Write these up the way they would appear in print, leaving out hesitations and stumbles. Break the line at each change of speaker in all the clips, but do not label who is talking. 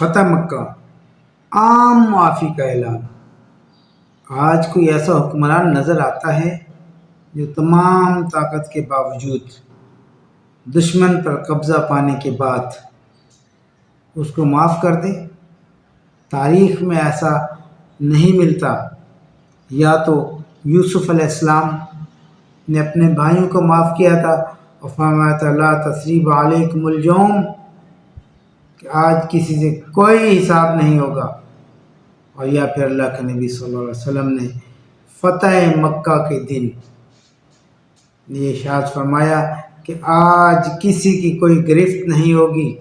فتح مکہ، عام معافی کا اعلان۔ آج کوئی ایسا حکمران نظر آتا ہے جو تمام طاقت کے باوجود دشمن پر قبضہ پانے کے بعد اس کو معاف کر دے؟ تاریخ میں ایسا نہیں ملتا۔ یا تو یوسف علیہ السلام نے اپنے بھائیوں کو معاف کیا تھا اور فرمایا تھا لا تثریب علیکم اليوم، کہ آج کسی سے کوئی حساب نہیں ہوگا، اور یا پھر اللہ کے نبی صلی اللہ علیہ وسلم نے فتح مکہ کے دن یہ ارشاد فرمایا کہ آج کسی کی کوئی گرفت نہیں ہوگی،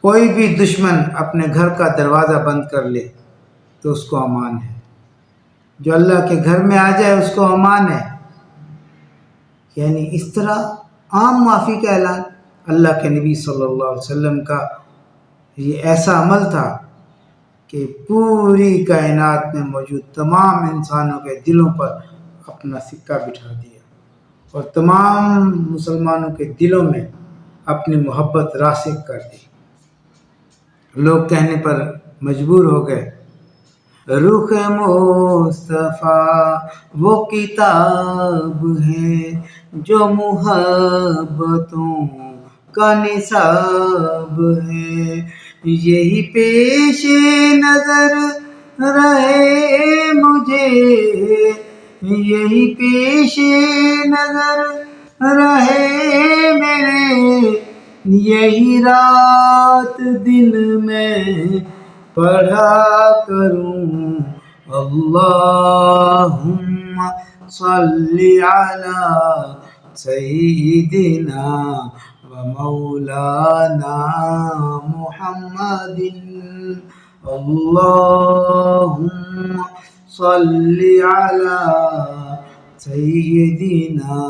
کوئی بھی دشمن اپنے گھر کا دروازہ بند کر لے تو اس کو امان ہے، جو اللہ کے گھر میں آ جائے اس کو امان ہے۔ یعنی اس طرح عام معافی کا اعلان۔ اللہ کے نبی صلی اللہ علیہ وسلم کا یہ ایسا عمل تھا کہ پوری کائنات میں موجود تمام انسانوں کے دلوں پر اپنا سکہ بٹھا دیا اور تمام مسلمانوں کے دلوں میں اپنی محبت راسخ کر دی۔ لوگ کہنے پر مجبور ہو گئے، رخ مصطفیٰ وہ کتاب ہے جو محبتوں کا نصاب ہے، یہی پیش نظر رہے مجھے، یہی پیش نظر رہے میرے، یہی رات دن میں پڑھا کروں اللہم صلی علی سیدنا و مولانا محمد، اللہم صلی علی سیدنا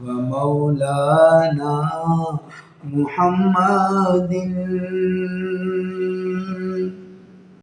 و مولانا محمد۔